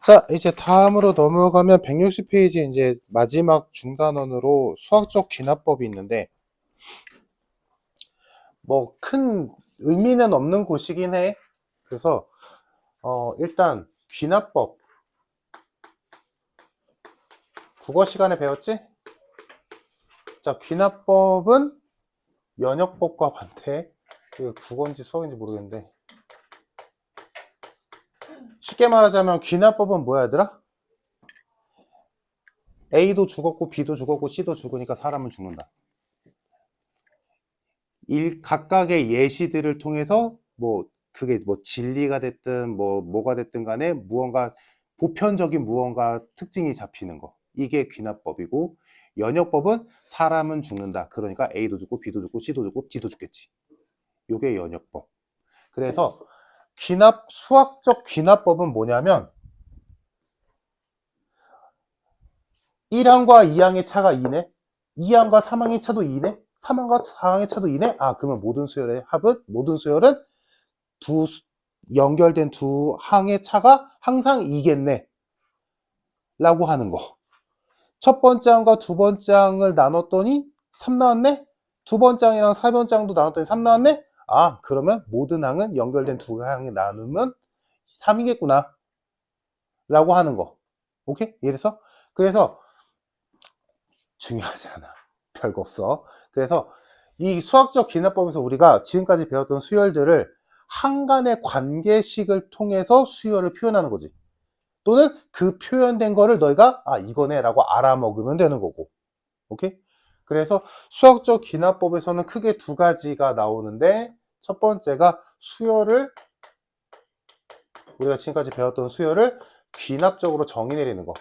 자, 이제 다음으로 넘어가면 160페이지 이제 마지막 중단원으로 수학적 귀납법이 있는데, 뭐 큰 의미는 없는 곳이긴 해. 그래서 일단 귀납법 국어 시간에 배웠지? 자, 귀납법은 연역법과 반대. 이거 국어인지 수학인지 모르겠는데, 쉽게 말하자면 귀납법은 뭐야 얘들아? A도 죽었고 B도 죽었고 C도 죽으니까 사람은 죽는다. 각각의 예시들을 통해서 그게 진리가 됐든 뭐가 됐든 간에 무언가 보편적인 무언가 특징이 잡히는 거. 이게 귀납법이고, 연역법은 사람은 죽는다. 그러니까 A도 죽고 B도 죽고 C도 죽고 D도 죽겠지. 이게 연역법. 그래서 수학적 귀납법은 뭐냐면 1항과 2항의 차가 2네, 2항과 3항의 차도 2네, 3항과 4항의 차도 2네. 그러면 모든 수열의 합은, 모든 수열은 연결된 두 항의 차가 항상 2겠네 라고 하는 거. 첫 번째 항과 두 번째 항을 나눴더니 3 나왔네. 두 번째 항이랑 세 번째 항도 나눴더니 3 나왔네. 그러면 모든 항은 연결된 두 항이 나누면 3이겠구나 라고 하는 거. 오케이? 이래서 그래서 중요하지 않아. 별거 없어. 그래서 이 수학적 귀납법에서 우리가 지금까지 배웠던 수열들을 항간의 관계식을 통해서 수열을 표현하는 거지. 또는 그 표현된 거를 너희가 이거네 라고 알아먹으면 되는 거고. 오케이? 그래서 수학적 귀납법에서는 크게 두 가지가 나오는데, 첫 번째가 우리가 지금까지 배웠던 수열을 귀납적으로 정의 내리는 거.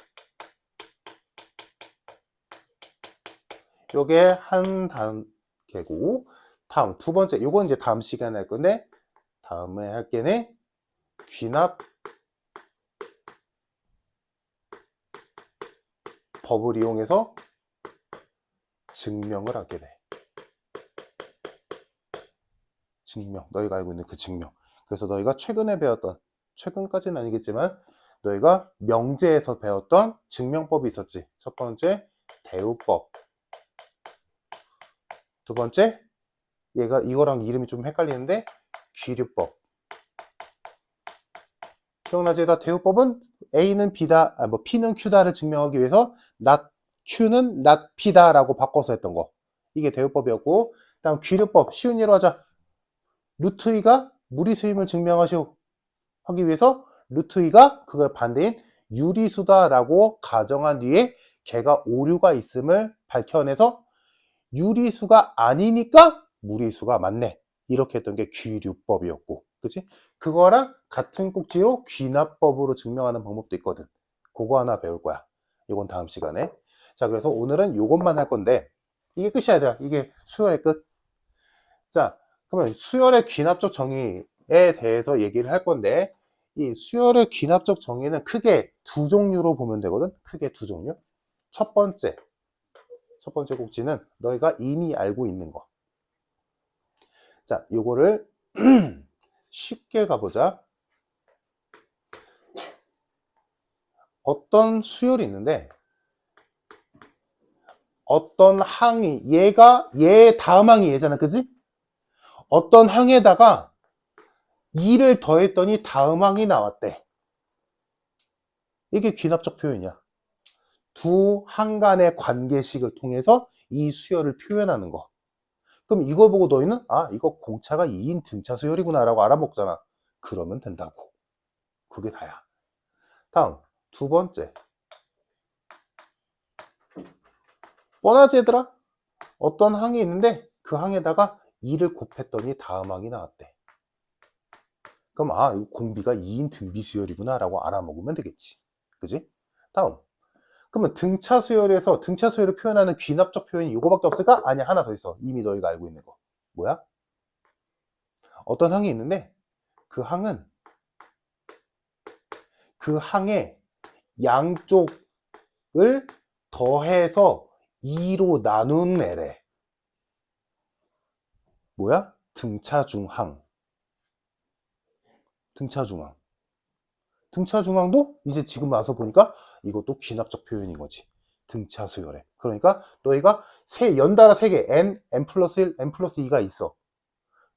요게 한 단계고, 다음 두 번째, 요건 이제 다음 시간에 할 건데, 다음에 할 게네 귀납 법을 이용해서 증명을 하게 돼. 증명, 너희가 알고 있는 그 증명. 그래서 너희가 최근에 배웠던, 최근까지는 아니겠지만 너희가 명제에서 배웠던 증명법이 있었지. 첫 번째 대우법, 두 번째 이거랑 이름이 좀 헷갈리는데 귀류법. 기억나지? 대우법은 A는 B다, P는 Q다를 증명하기 위해서 Q는 not P다 라고 바꿔서 했던 거. 이게 대우법이었고, 다음 귀류법, 쉬운 예로 하자. 루트 2가 무리수임을 증명하기 위해서 루트 2가 그걸 반대인 유리수다라고 가정한 뒤에 걔가 오류가 있음을 밝혀내서 유리수가 아니니까 무리수가 맞네. 이렇게 했던 게 귀류법이었고, 그치? 그거랑 같은 꼭지로 귀납법으로 증명하는 방법도 있거든. 그거 하나 배울 거야. 이건 다음 시간에. 자, 그래서 오늘은 이것만 할 건데, 이게 끝이야, 얘들아. 이게 수열의 끝. 자, 그러면 수열의 귀납적 정의에 대해서 얘기를 할 건데, 이 수열의 귀납적 정의는 크게 두 종류로 보면 되거든. 크게 두 종류. 첫 번째 꼭지는 너희가 이미 알고 있는 거. 자, 요거를 쉽게 가보자. 어떤 수열이 있는데, 어떤 항이, 얘 다음 항이 얘잖아, 그지? 어떤 항에다가 2를 더했더니 다음 항이 나왔대. 이게 귀납적 표현이야. 두 항간의 관계식을 통해서 이 수열을 표현하는 거. 그럼 이걸 보고 너희는 이거 공차가 2인 등차 수열이구나 라고 알아먹잖아. 그러면 된다고. 그게 다야. 다음 두 번째, 뻔하지 얘들아? 어떤 항이 있는데 그 항에다가 2를 곱했더니 다음 항이 나왔대. 그럼 이거 공비가 2인 등비 수열이구나 라고 알아먹으면 되겠지. 그지? 다음, 그러면 등차 수열에서 등차 수열을 표현하는 귀납적 표현이 이거밖에 없을까? 아니야, 하나 더 있어. 이미 너희가 알고 있는 거. 뭐야? 어떤 항이 있는데 그 항은 그 항의 양쪽을 더해서 2로 나눈 애래. 뭐야? 등차중항. 등차중항. 등차 중앙도 이제 지금 와서 보니까 이것도 귀납적 표현인 거지. 등차 수열에. 그러니까 너희가 연달아 3개 n 플러스 1, n 플러스 2가 있어.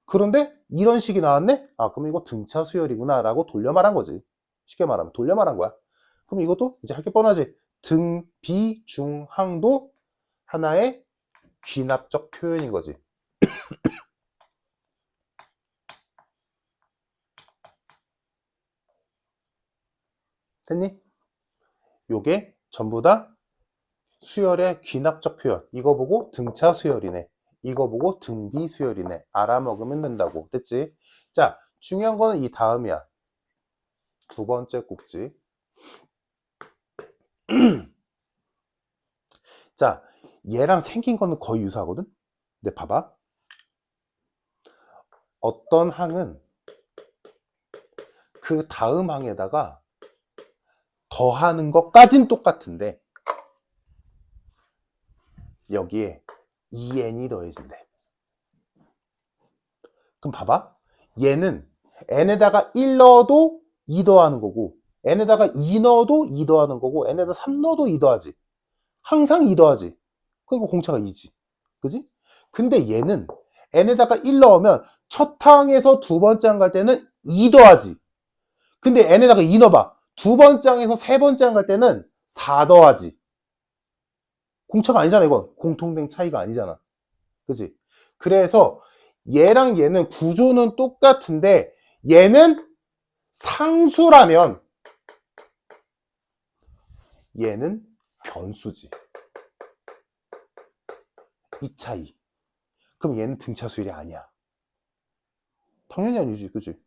그런데 이런 식이 나왔네? 아, 그럼 이거 등차 수열이구나 라고 돌려 말한 거지. 쉽게 말하면 돌려 말한 거야. 그럼 이것도 이제 할 게 뻔하지. 등비중항도 하나의 귀납적 표현인 거지. 됐니? 요게 전부 다 수열의 귀납적 표현. 이거 보고 등차 수열이네. 이거 보고 등비 수열이네. 알아먹으면 된다고. 됐지? 자, 중요한 거는 이 다음이야. 두 번째 꼭지. 자, 얘랑 생긴 거는 거의 유사하거든? 근데 봐봐. 어떤 항은 그 다음 항에다가 더하는 것까진 똑같은데 여기에 2n이 더해진대. 그럼 봐봐. 얘는 n에다가 1 넣어도 2 더하는 거고 n에다가 2 넣어도 2 더하는 거고 n에다 3 넣어도 2 더하지. 항상 2 더하지. 그리고 공차가 2지. 그지? 근데 얘는 n에다가 1 넣으면 첫 항에서 두 번째 항 갈 때는 2 더하지. 근데 n에다가 2 넣어봐. 두 번째 항에서 세 번째 항 갈 때는 4 더하지. 공차가 아니잖아, 이건. 공통된 차이가 아니잖아. 그지? 그래서 얘랑 얘는 구조는 똑같은데 얘는 상수라면 얘는 변수지. 이 차이. 그럼 얘는 등차 수열이 아니야. 당연히 아니지, 그지?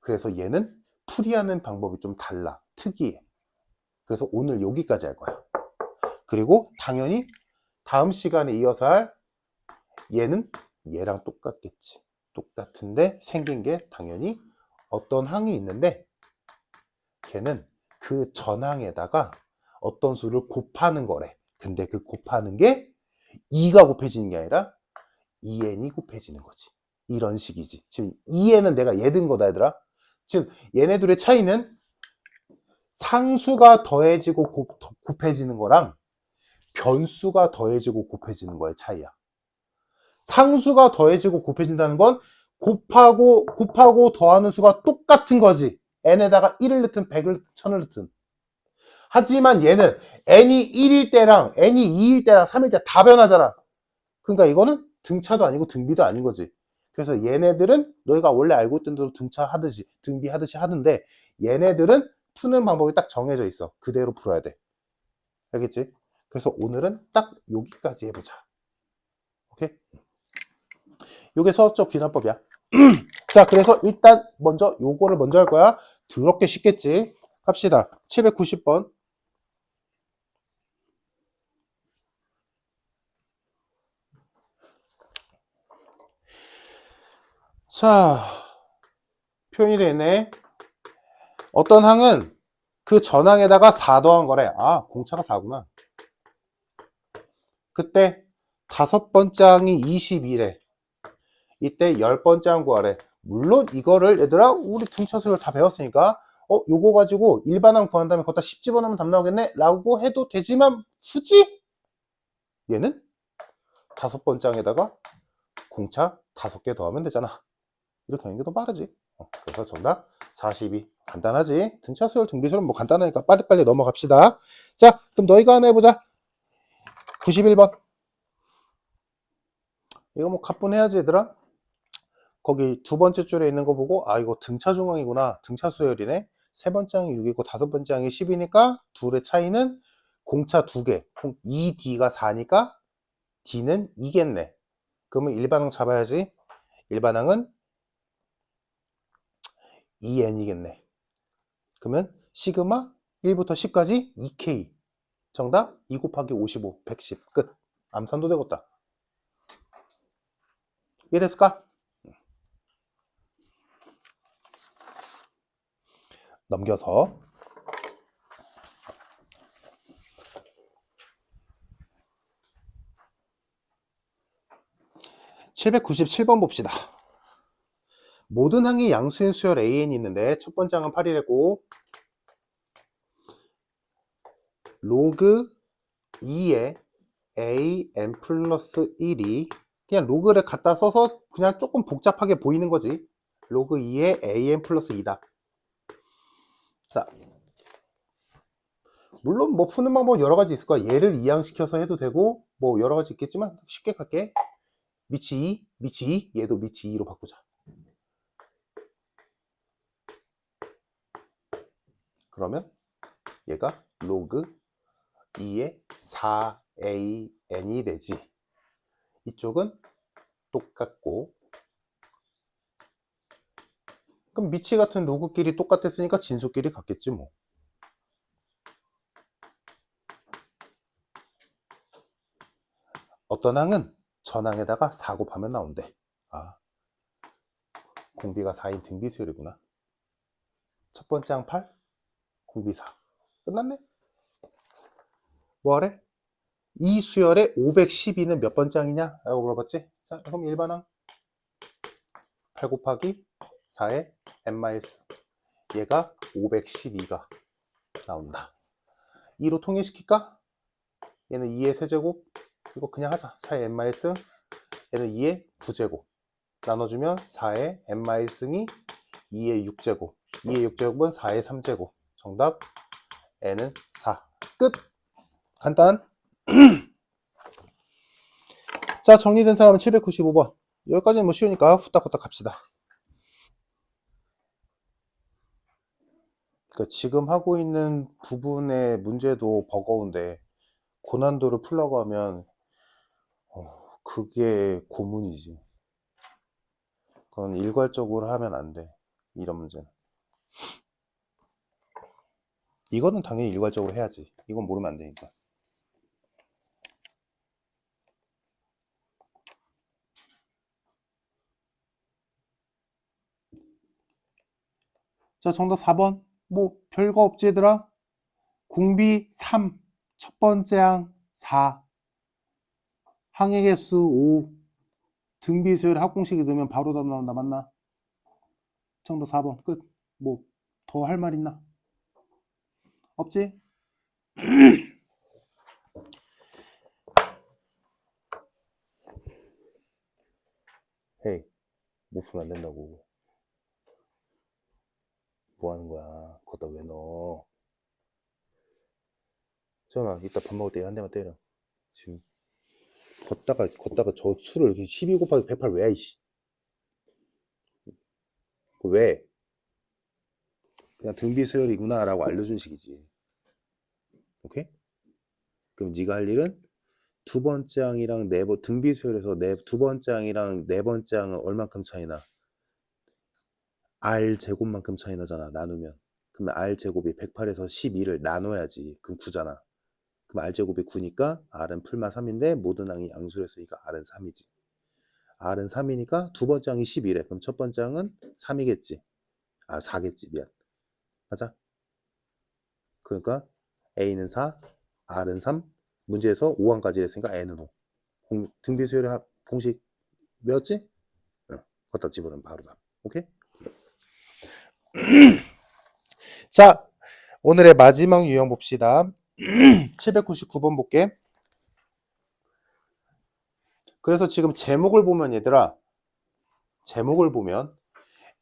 그래서 얘는 풀이하는 방법이 좀 달라. 특이해. 그래서 오늘 여기까지 할 거야. 그리고 당연히 다음 시간에 이어서 할 얘는 얘랑 똑같겠지. 똑같은데 생긴 게 당연히 어떤 항이 있는데 걔는 그 전항에다가 어떤 수를 곱하는 거래. 근데 그 곱하는 게 2가 곱해지는 게 아니라 2n이 곱해지는 거지. 이런 식이지. 지금 2n은 내가 얘 든 거다, 얘들아. 즉 얘네들의 차이는 상수가 더해지고 곱해지는 거랑 변수가 더해지고 곱해지는 거의 차이야. 상수가 더해지고 곱해진다는 건 곱하고 더하는 수가 똑같은 거지. n에다가 1을 넣든 100을 넣든 1000을 넣든. 하지만 얘는 n이 1일 때랑 n이 2일 때랑 3일 때 다 변하잖아. 그러니까 이거는 등차도 아니고 등비도 아닌 거지. 그래서 얘네들은 너희가 원래 알고 있던 대로 등차하듯이 등비하듯이 하는데 얘네들은 푸는 방법이 딱 정해져 있어. 그대로 풀어야 돼. 알겠지? 그래서 오늘은 딱 여기까지 해보자. 오케이? 요게 수학적 귀납법이야. 자, 그래서 일단 먼저 요거를 먼저 할 거야. 더럽게 쉽겠지? 갑시다. 790번. 자, 표현이 되네. 어떤 항은 그 전항에다가 4 더한 거래. 아, 공차가 4구나. 그때 5번째 항이 22래. 이때 10번째 항 구하래. 물론 이거를 얘들아 우리 등차 수열 다 배웠으니까 요거 가지고 일반항 구한 다음에 거기다 10 집어넣으면 답 나오겠네? 라고 해도 되지만 굳이 얘는 5번째 항에다가 공차 5개 더하면 되잖아. 이렇게 하는 게 더 빠르지. 그래서 정답 42. 간단하지? 등차 수열, 등비 수열은 뭐 간단하니까 빨리빨리 넘어갑시다. 자, 그럼 너희가 하나 해보자. 91번. 이거 뭐 가뿐해야지 얘들아. 거기 두 번째 줄에 있는 거 보고 아 이거 등차 중앙이구나. 등차 수열이네. 세 번째 항이 6이고 다섯 번째 항이 10이니까 둘의 차이는 공차 2개. 2D가 4니까 D는 2겠네. 그러면 일반항 잡아야지. 일반항은 2n이겠네. 그러면 시그마 1부터 10까지 2k. 정답 2 곱하기 55, 110. 끝. 암산도 되겠다. 이해됐을까? 넘겨서 797번 봅시다. 모든 항이 양수인 수열 AN이 있는데 첫 번째 항은 8이랬고 로그 2에 AN 플러스 1이 그냥 로그를 갖다 써서 그냥 조금 복잡하게 보이는 거지. 로그 2에 AN 플러스 2다. 자, 물론 뭐 푸는 방법 여러 가지 있을 거야. 얘를 이항시켜서 해도 되고 뭐 여러 가지 있겠지만 쉽게 갈게. 미치 2, 미치 2, 얘도 미치 2로 바꾸자. 그러면 얘가 로그 2에 4AN이 되지. 이쪽은 똑같고 그럼 미치 같은 로그끼리 똑같았으니까 진수끼리 같겠지 뭐. 어떤 항은 전항에다가 4 곱하면 나온대. 아, 공비가 4인 등비 수열이구나. 첫 번째 항 8, 공비 4. 끝났네. 뭐하래? 이 수열의 512는 몇 번째 항이냐? 라고 물어봤지? 자, 그럼 1번 항 8 곱하기 4의 n-. 얘가 512가 나온다. 2로 통일시킬까? 얘는 2의 세제곱. 이거 그냥 하자. 4의 n-. 얘는 2의 9제곱. 나눠주면 4의 n-이 2의 6제곱. 2의 6제곱은 4의 3제곱. 정답 n은 4. 끝. 간단. 자, 정리된 사람은 795번. 여기까지는 뭐 쉬우니까 후딱후딱 갑시다. 그러니까 지금 하고 있는 부분의 문제도 버거운데 고난도를 풀려고 하면 그게 고문이지. 그건 일괄적으로 하면 안 돼. 이런 문제는. 이거는 당연히 일괄적으로 해야지. 이건 모르면 안 되니까. 자, 정답 4번. 뭐 별거 없지 얘들아. 공비 3, 첫 번째 항 4, 항의 개수 5, 등비 수열 합공식이 넣으면 바로 답 나온다. 맞나? 정답 4번. 끝. 뭐 더 할 말 있나? 없지? 헤이, 못 풀면 안 된다고. 뭐 하는 거야? 거기다 왜 넣어? 전화, 이따 밥 먹을 때 한 대만 때려. 지금 걷다가 저 수를 이렇게 12 곱하기 108 왜, 이씨. 왜? 그냥 등비 수열이구나 라고 알려준 식이지. 오케이? 그럼 네가 할 일은 두 번째 항이랑 등비 수열에서 두 번째 항이랑 네 번째 항은 얼만큼 차이나? R 제곱만큼 차이 나잖아. 나누면. 그러면 R 제곱이 108에서 12를 나눠야지. 그럼 9잖아. 그럼 R 제곱이 9니까 R은 풀마 3인데 모든 항이 양수를 했으니까 R은 3이지. R은 3이니까 두 번째 항이 12래. 그럼 첫 번째 항은 3이겠지. 아, 4겠지. 미안. 맞아? 그러니까 A는 4, R은 3. 문제에서 5항까지 했으니까 N은 5. 등비 수열의 공식 외웠지? 걷다 집어넣으면 바로 답. 오케이? 자, 오늘의 마지막 유형 봅시다. 799번 볼게. 그래서 지금 제목을 보면 얘들아, 제목을 보면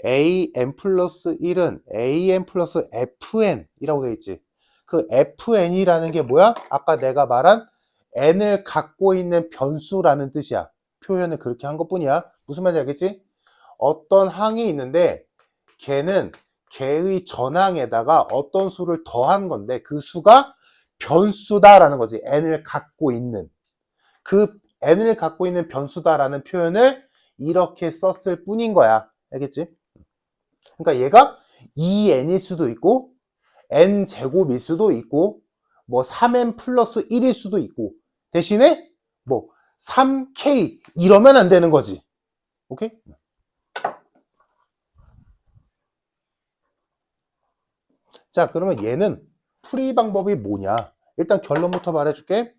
AN 플러스 1은 AN 플러스 FN이라고 되어 있지. 그 FN이라는 게 뭐야? 아까 내가 말한 N을 갖고 있는 변수라는 뜻이야. 표현을 그렇게 한 것뿐이야. 무슨 말인지 알겠지? 어떤 항이 있는데 걔는 걔의 전항에다가 어떤 수를 더한 건데 그 수가 변수다라는 거지. N을 갖고 있는. 그 N을 갖고 있는 변수다라는 표현을 이렇게 썼을 뿐인 거야. 알겠지? 그러니까 얘가 2n일 수도 있고 n제곱일 수도 있고 뭐 3n 플러스 1일 수도 있고 대신에 뭐 3k 이러면 안 되는 거지. 오케이? 자, 그러면 얘는 풀이 방법이 뭐냐? 일단 결론부터 말해줄게.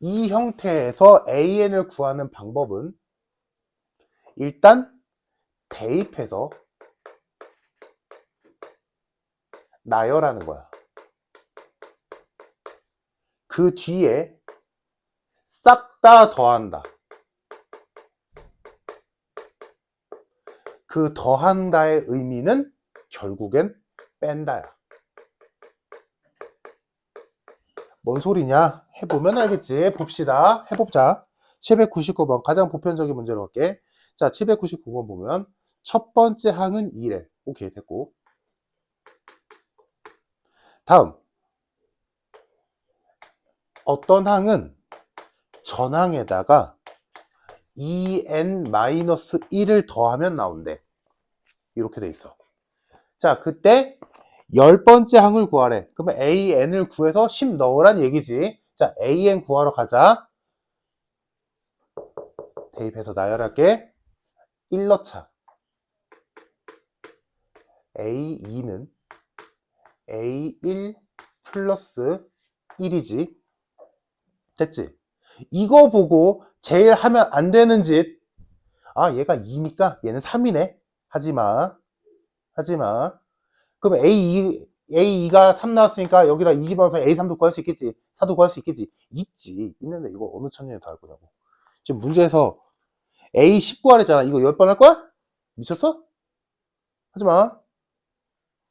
이 형태에서 an을 구하는 방법은 일단 대입해서 나열하는 거야. 그 뒤에 싹 다 더한다. 그 더한다의 의미는 결국엔 뺀다야. 뭔 소리냐? 해보면 알겠지. 봅시다. 해보자. 799번 가장 보편적인 문제로 할게. 자, 799번 보면 첫 번째 항은 2래. 오케이, 됐고. 다음 어떤 항은 전항에다가 2n-1을 더하면 나온대. 이렇게 돼 있어. 자, 그때 10번째 항을 구하래. 그러면 an을 구해서 10 넣으란 얘기지. 자, an 구하러 가자. 대입해서 나열할게. 1 넣자. a2는 a1 플러스 1이지. 됐지? 이거 보고 제일 하면 안 되는 짓. 아, 얘가 2니까 얘는 3이네. 하지마. 하지마. 그럼 A2가 3 나왔으니까 여기다 2 집어넣어서 A3도 구할 수 있겠지. 4도 구할 수 있겠지. 있지. 있는데 이거 어느 천년에 더 할 거냐고. 지금 문제에서 A10 구하랬잖아. 이거 10번 할 거야? 미쳤어? 하지마.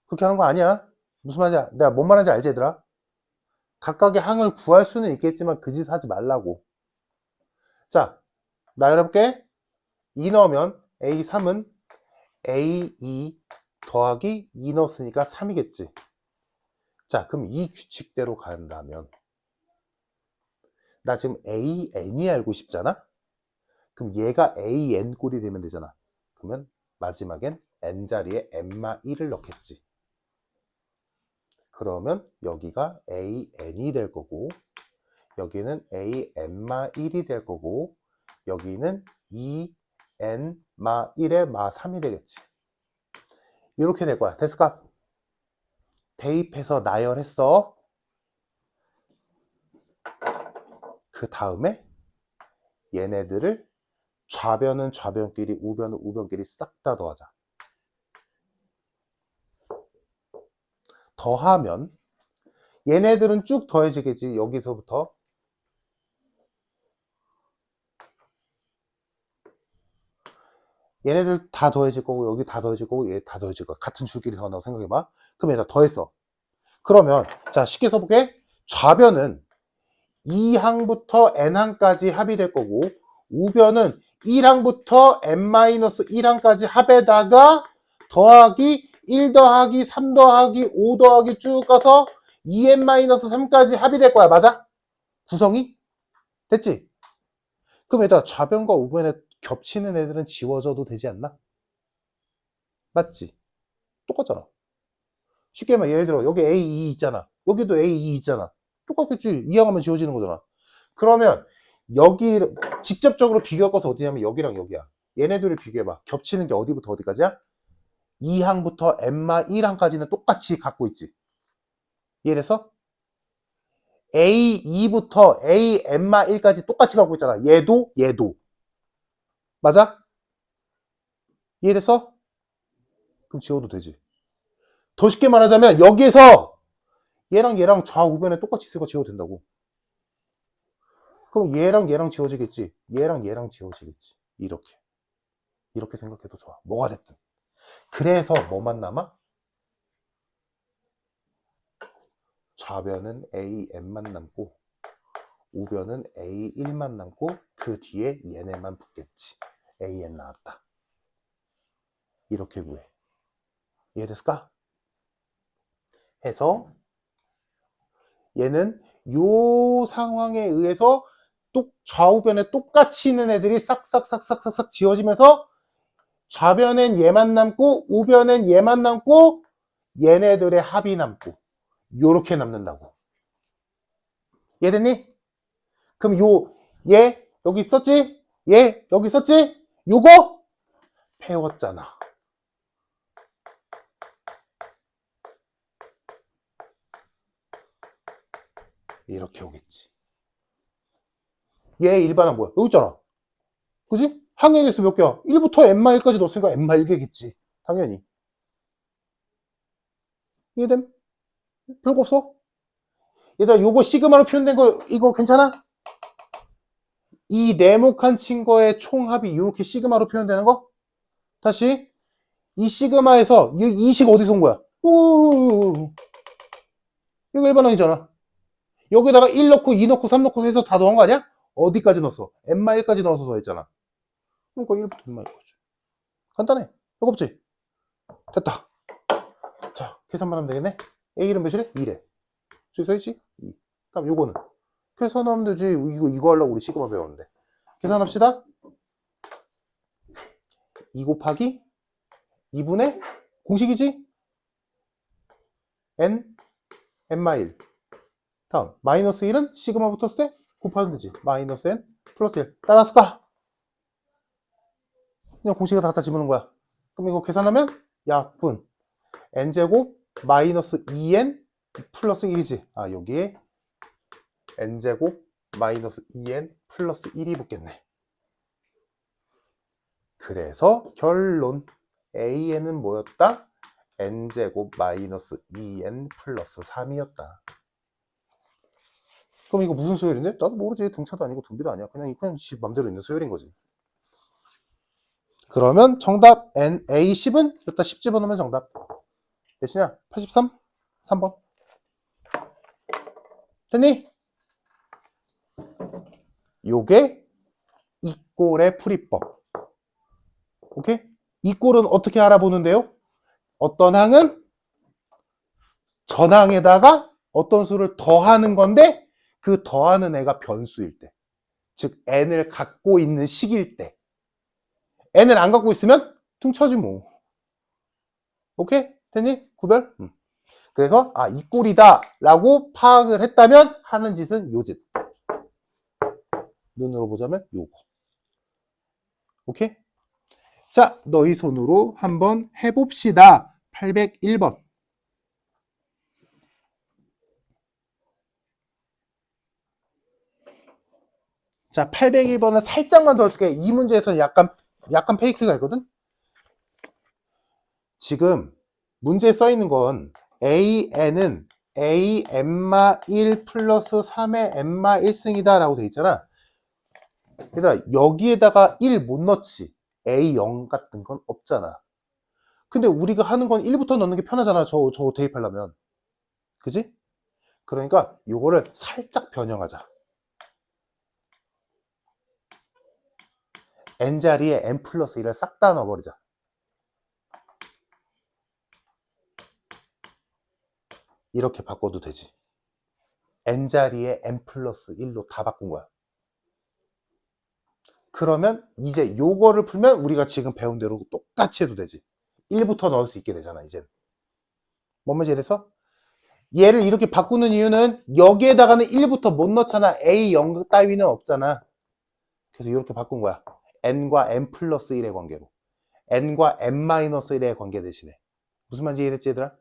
그렇게 하는 거 아니야. 무슨 말인지, 내가 뭔 말인지 알지, 얘들아? 각각의 항을 구할 수는 있겠지만 그 짓 하지 말라고. 자, 나열해볼게. 2 넣으면 A3은 A2 더하기 2 넣었으니까 3이겠지. 자, 그럼 이 규칙대로 간다면 나 지금 AN이 알고 싶잖아? 그럼 얘가 AN 꼴이 되면 되잖아. 그러면 마지막엔 N자리에 N-1을 넣겠지. 그러면 여기가 AN이 될 거고 여기는 AN-1이 될 거고 여기는 2N-1의 마3이 되겠지. 이렇게 될 거야. 됐을까? 대입해서 나열했어. 그 다음에 얘네들을 좌변은 좌변끼리, 우변은 우변끼리 싹 다 더하자. 더하면 얘네들은 쭉 더해지겠지. 여기서부터 얘네들 다 더해질 거고 여기 다 더해질 거고 얘 다 더해질 거야. 같은 줄끼리 더한다고 생각해봐. 그럼 얘가 더했어. 그러면 자 쉽게 써볼게. 좌변은 2항부터 n항까지 합이 될 거고 우변은 1항부터 n-1항까지 합에다가 더하기 1 더하기 3 더하기 5 더하기 쭉 가서 2n-3까지 합이 될 거야. 맞아? 구성이? 됐지? 그럼 얘들아 좌변과 우변에 겹치는 애들은 지워져도 되지 않나? 맞지? 똑같잖아. 쉽게 말해 예를 들어 여기 A2 있잖아. 여기도 A2 있잖아. 똑같겠지. 이항하면 지워지는 거잖아. 그러면 여기 직접적으로 비교할 것은 어디냐면 여기랑 여기야. 얘네들을 비교해봐. 겹치는 게 어디부터 어디까지야? 2항부터 n-1항까지는 똑같이 갖고 있지. 이해됐어? A2부터 AN-1까지 똑같이 갖고 있잖아. 얘도 얘도. 맞아? 이해됐어? 그럼 지워도 되지. 더 쉽게 말하자면 여기에서 얘랑 얘랑 좌우변에 똑같이 있으니까 지워도 된다고. 그럼 얘랑 얘랑 지워지겠지. 얘랑 얘랑 지워지겠지. 이렇게 생각해도 좋아. 뭐가 됐든. 그래서 뭐만 남아? 좌변은 AN만 남고 우변은 A1만 남고 그 뒤에 얘네만 붙겠지. AN 나왔다. 이렇게 구해. 이해됐을까? 해서 얘는 요 상황에 의해서 좌우변에 똑같이 있는 애들이 싹싹싹싹싹 지워지면서 좌변엔 얘만 남고 우변엔 얘만 남고 얘네들의 합이 남고 요렇게 남는다고. 이해됐니? 그럼 얘 여기 있었지? 얘 여기 있었지? 요거 패웠잖아. 이렇게 오겠지. 얘 일반은 뭐야? 여기 있잖아. 그지? 항의 개수 몇 개야? 1부터 n-1까지 넣었으니까 n-1개겠지. 당연히. 이해됨? 별거 없어? 얘들아, 요거 시그마로 표현된 거, 이거 괜찮아? 이 네모칸 친 거의 총합이 이렇게 시그마로 표현되는 거? 다시. 이 시그마에서, 이 식 어디서 온 거야? 오, 이거 일반항이잖아. 여기다가 1 넣고, 2 넣고, 3 넣고 해서 다 넣은 거 아니야? 어디까지 넣었어? n-1까지 넣어서 더했잖아. 그러니까 1부터 n-1까지. 간단해. 별거 없지? 됐다. 자, 계산만 하면 되겠네. A는 몇이래? 2래. 저기 써있지? 2. 다음 요거는 계산하면 되지. 이거 하려고 우리 시그마 배웠는데. 계산합시다. 2 곱하기 2분의 공식이지? n-1. 다음 마이너스 1은 시그마 붙었을 때 곱하면 되지. 마이너스 n 플러스 1. 따라왔을까? 그냥 공식에 다 집어넣는 거야. 그럼 이거 계산하면 약분 n제곱 마이너스 2n 플러스 1이지. 아, 여기에 n제곱 마이너스 2n 플러스 1이 붙겠네. 그래서 결론 an은 뭐였다? n제곱 마이너스 2n 플러스 3이었다. 그럼 이거 무슨 수열인데? 나도 모르지. 등차도 아니고 등비도 아니야. 그냥 지 맘대로 있는 수열인 거지. 그러면 정답 A10은 여기다 10 집어넣으면 정답 몇이냐? 83? 3번. 됐니? 요게 이꼴의 풀이법. 오케이? 이꼴은 어떻게 알아보는데요? 어떤 항은 전항에다가 어떤 수를 더하는 건데 그 더하는 애가 변수일 때. 즉 n을 갖고 있는 식일 때. n을 안 갖고 있으면 퉁쳐지 뭐. 오케이? 됐니? 구별? 그래서 이 꼴이다 라고 파악을 했다면 하는 짓은 요 짓. 눈으로 보자면 요거. 오케이? 자, 너희 손으로 한번 해봅시다. 801번. 자, 801번은 살짝만 도와줄게. 이 문제에서는 약간 페이크가 있거든? 지금 문제에 써 있는 건 AN은 AN-1 플러스 3의 n-1승이다 라고 돼 있잖아. 얘들아, 여기에다가 1 못 넣지. A0 같은 건 없잖아. 근데 우리가 하는 건 1부터 넣는 게 편하잖아. 저 대입하려면. 그지? 그러니까 요거를 살짝 변형하자. n자리에 n 플러스 1을 싹 다 넣어버리자. 이렇게 바꿔도 되지. n자리에 n 플러스 1로 다 바꾼 거야. 그러면 이제 요거를 풀면 우리가 지금 배운 대로 똑같이 해도 되지. 1부터 넣을 수 있게 되잖아, 이젠. 뭔 말인지 이래서? 얘를 이렇게 바꾸는 이유는 여기에다가는 1부터 못 넣잖아. A0 따위는 없잖아. 그래서 이렇게 바꾼 거야. n과 n 플러스 1의 관계로. n과 n 마이너스 1의 관계 대신에. 무슨 말인지 이해됐지, 얘들아?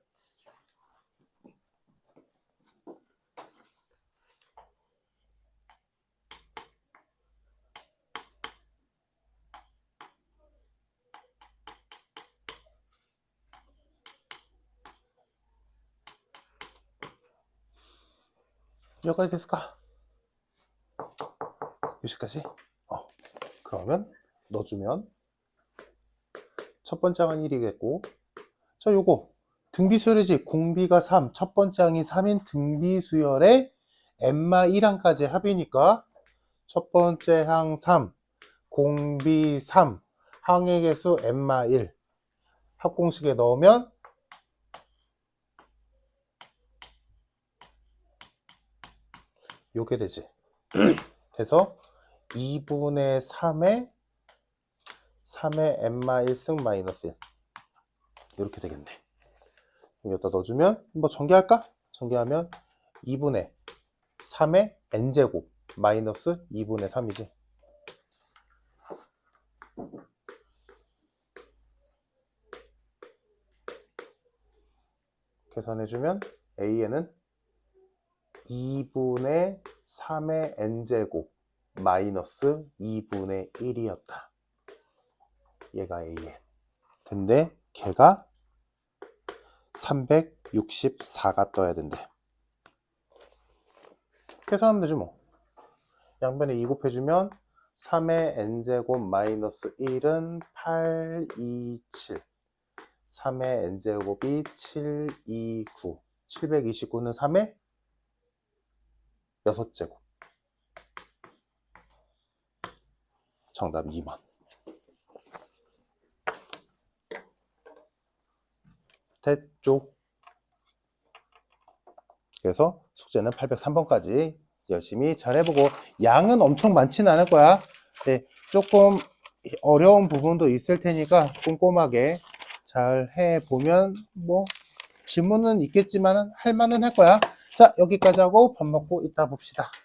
여기까지 됐을까? 여기까지? 그러면 넣어주면 첫 번째 항은 1이겠고, 자, 요거 등비수열이지. 공비가 3, 첫 번째 항이 3인 등비수열의 n-1항까지 합이니까 첫 번째 항 3, 공비 3, 항의 개수 n-1 합공식에 넣으면 요게 되지. 그래서 2분의 3의 n-1승 마이너스 1 이렇게 되겠네. 여기다 넣어주면 한번 전개할까? 전개하면 2분의 3의 n제곱 마이너스 2분의 3이지. 계산해주면 A에는 2분의 3의 n제곱 마이너스 2분의 1이었다. 얘가 AN. 근데 걔가 364가 떠야 된대. 계산하면 되죠 뭐. 양변에 2 곱해주면 3의 n제곱 마이너스 1은 827. 3의 n제곱이 729. 729는 3의 6제곱. 정답 2번. 됐죠? 그래서 숙제는 803번까지 열심히 잘 해보고, 양은 엄청 많지는 않을 거야. 네, 조금 어려운 부분도 있을 테니까 꼼꼼하게 잘 해보면 뭐 질문은 있겠지만 할 만은 할 거야. 자, 여기까지 하고 밥 먹고 이따 봅시다.